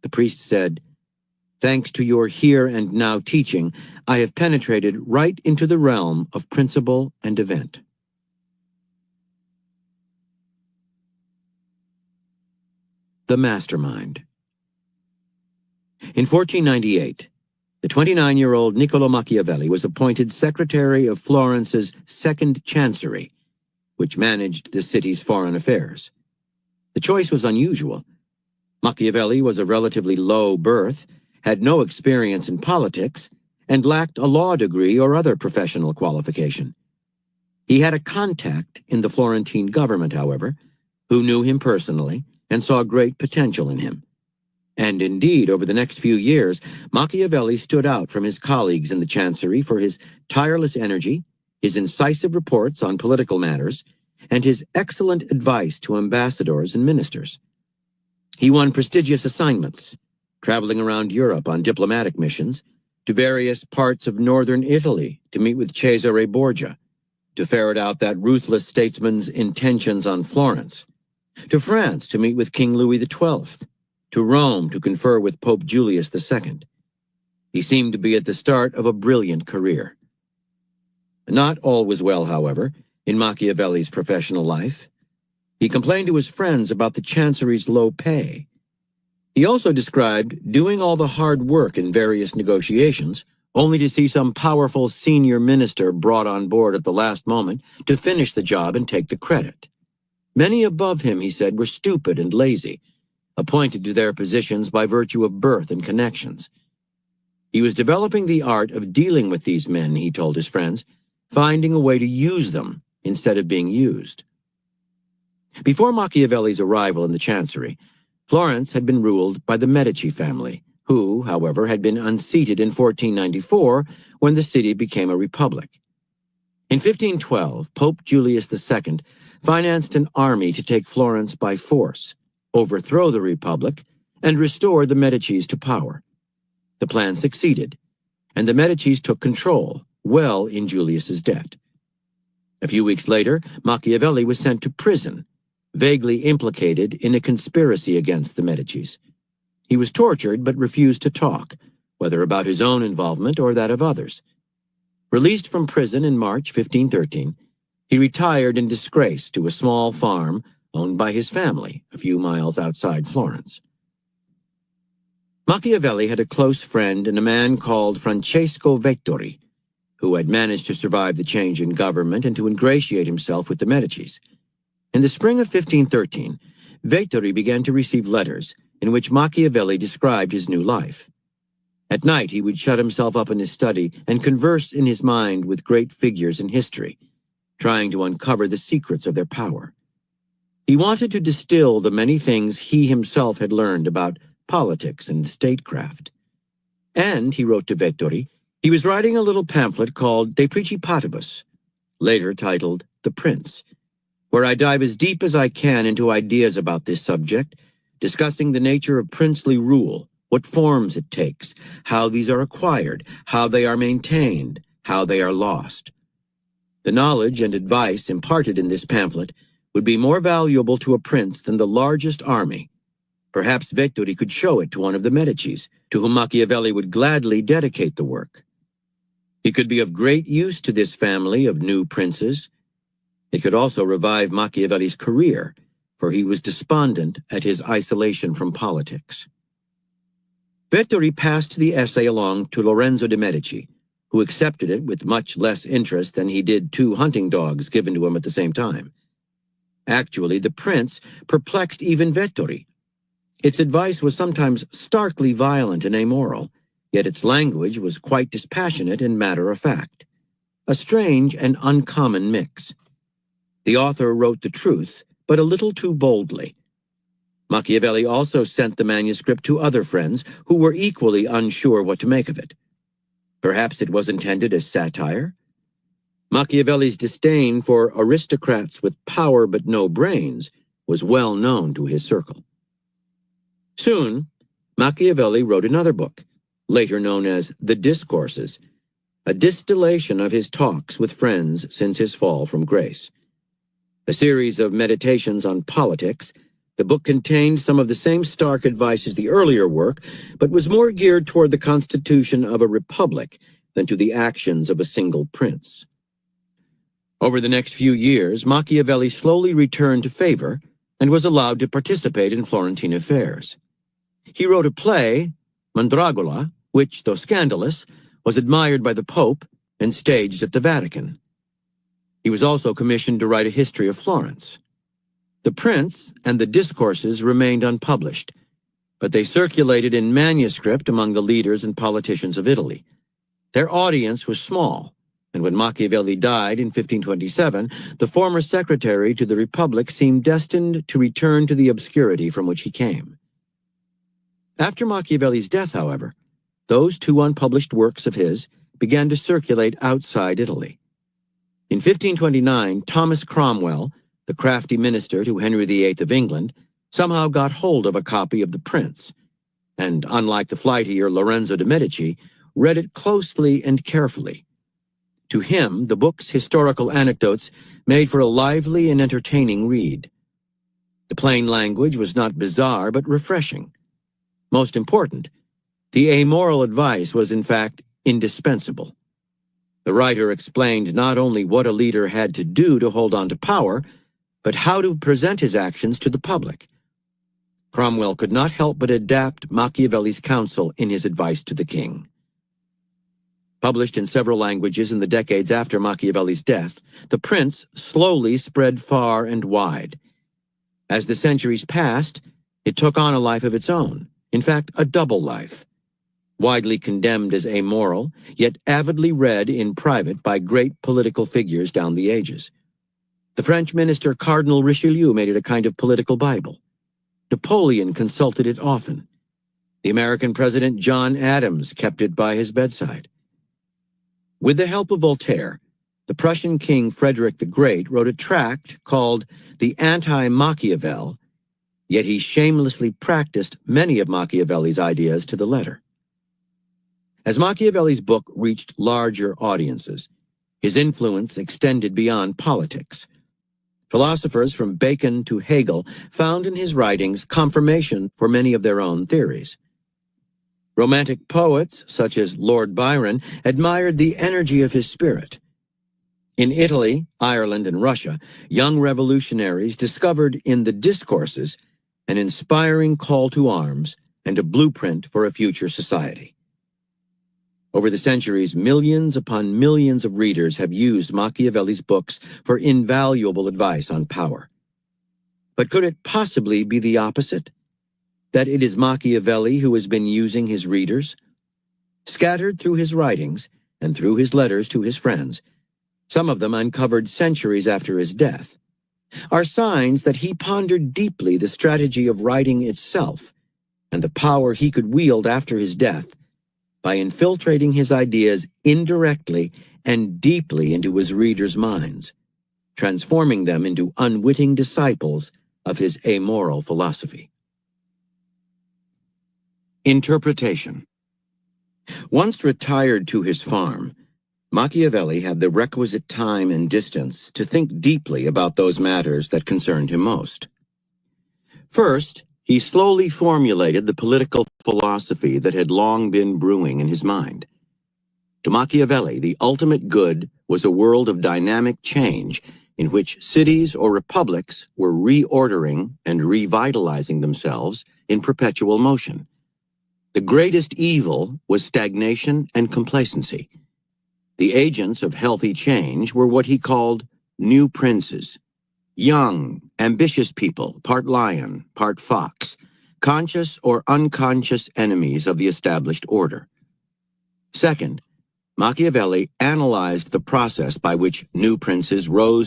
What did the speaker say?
The priest said, "Thanks to your here and now teaching, I have penetrated right into the realm of principle and event." The Mastermind. In 1498, the 29-year-old Niccolò Machiavelli was appointed secretary of Florence's Second Chancery, which managed the city's foreign affairs. The choice was unusual. Machiavelli was of relatively low birth, had no experience in politics, and lacked a law degree or other professional qualification. He had a contact in the Florentine government, however, who knew him personally and saw great potential in him. And indeed, over the next few years, Machiavelli stood out from his colleagues in the Chancery for his tireless energy, his incisive reports on political matters, and his excellent advice to ambassadors and ministers. He won prestigious assignments, traveling around Europe on diplomatic missions, to various parts of northern Italy to meet with Cesare Borgia, to ferret out that ruthless statesman's intentions on Florence, to France to meet with King Louis XII, to Rome to confer with Pope Julius II. He seemed to be at the start of a brilliant career. Not all was well, however, in Machiavelli's professional life. He complained to his friends about the Chancery's low pay. He also described doing all the hard work in various negotiations, only to see some powerful senior minister brought on board at the last moment to finish the job and take the credit. Many above him, he said, were stupid and lazy, appointed to their positions by virtue of birth and connections. He was developing the art of dealing with these men, he told his friends, finding a way to use them instead of being used. Before Machiavelli's arrival in the Chancery, Florence had been ruled by the Medici family, who, however, had been unseated in 1494 when the city became a republic. In 1512, Pope Julius II financed an army to take Florence by force, overthrow the republic, and restore the Medicis to power. The plan succeeded, and the Medicis took control, well in Julius's debt. A few weeks later, Machiavelli was sent to prison, vaguely implicated in a conspiracy against the Medicis. He was tortured but refused to talk, whether about his own involvement or that of others. Released from prison in March 1513, he retired in disgrace to a small farm owned by his family a few miles outside Florence. Machiavelli had a close friend in a man called Francesco Vettori, who had managed to survive the change in government and to ingratiate himself with the Medicis. In the spring of 1513, Vettori began to receive letters in which Machiavelli described his new life. At night, he would shut himself up in his study and converse in his mind with great figures in history, trying to uncover the secrets of their power. He wanted to distill the many things he himself had learned about politics and statecraft. And, he wrote to Vettori, he was writing a little pamphlet called De Principatibus, later titled The Prince, where I dive as deep as I can into ideas about this subject, discussing the nature of princely rule, what forms it takes, how these are acquired, how they are maintained, how they are lost. The knowledge and advice imparted in this pamphlet would be more valuable to a prince than the largest army. Perhaps Vettori could show it to one of the Medicis, to whom Machiavelli would gladly dedicate the work. It could be of great use to this family of new princes. It could also revive Machiavelli's career, for he was despondent at his isolation from politics. Vettori passed the essay along to Lorenzo de' Medici, who accepted it with much less interest than he did 2 hunting dogs given to him at the same time. Actually, the prince perplexed even Vettori. Its advice was sometimes starkly violent and amoral, yet its language was quite dispassionate and matter-of-fact. A strange and uncommon mix. The author wrote the truth, but a little too boldly. Machiavelli also sent the manuscript to other friends who were equally unsure what to make of it. Perhaps it was intended as satire? Machiavelli's disdain for aristocrats with power but no brains was well known to his circle. Soon, Machiavelli wrote another book, later known as The Discourses, a distillation of his talks with friends since his fall from grace. A series of meditations on politics, The book contained some of the same stark advice as the earlier work, but was more geared toward the constitution of a republic than to the actions of a single prince. Over the next few years, Machiavelli slowly returned to favor and was allowed to participate in Florentine affairs. He wrote a play, Mandragola, which, though scandalous, was admired by the Pope and staged at the Vatican. He was also commissioned to write a history of Florence. The Prince and the discourses remained unpublished, but they circulated in manuscript among the leaders and politicians of Italy. Their audience was small, and when Machiavelli died in 1527, the former secretary to the Republic seemed destined to return to the obscurity from which he came. After Machiavelli's death, however, those two unpublished works of his began to circulate outside Italy. In 1529, Thomas Cromwell, the crafty minister to Henry VIII of England, somehow got hold of a copy of The Prince, and, unlike the flightier Lorenzo de' Medici, read it closely and carefully. To him, the book's historical anecdotes made for a lively and entertaining read. The plain language was not bizarre but refreshing. Most important, the amoral advice was in fact indispensable. The writer explained not only what a leader had to do to hold on to power, but how to present his actions to the public. Cromwell could not help but adapt Machiavelli's counsel in his advice to the king. Published in several languages in the decades after Machiavelli's death, The Prince slowly spread far and wide. As the centuries passed, it took on a life of its own, in fact, a double life. Widely condemned as amoral, yet avidly read in private by great political figures down the ages. The French minister Cardinal Richelieu made it a kind of political Bible. Napoleon consulted it often. The American President John Adams kept it by his bedside. With the help of Voltaire, the Prussian King Frederick the Great wrote a tract called The Anti-Machiavel, yet he shamelessly practiced many of Machiavelli's ideas to the letter. As Machiavelli's book reached larger audiences, his influence extended beyond politics. Philosophers from Bacon to Hegel found in his writings confirmation for many of their own theories. Romantic poets, such as Lord Byron, admired the energy of his spirit. In Italy, Ireland, and Russia, young revolutionaries discovered in the discourses an inspiring call to arms and a blueprint for a future society. Over the centuries, millions upon millions of readers have used Machiavelli's books for invaluable advice on power. But could it possibly be the opposite? That it is Machiavelli who has been using his readers? Scattered through his writings and through his letters to his friends, some of them uncovered centuries after his death, are signs that he pondered deeply the strategy of writing itself and the power he could wield after his death by infiltrating his ideas indirectly and deeply into his readers' minds, transforming them into unwitting disciples of his amoral philosophy. Interpretation. Once retired to his farm, Machiavelli had the requisite time and distance to think deeply about those matters that concerned him most. First, he slowly formulated the political philosophy that had long been brewing in his mind. To Machiavelli, the ultimate good was a world of dynamic change in which cities or republics were reordering and revitalizing themselves in perpetual motion. The greatest evil was stagnation and complacency. The agents of healthy change were what he called new princes. Young, ambitious people, part lion, part fox, conscious or unconscious enemies of the established order. Second, Machiavelli analyzed the process by which new princes rose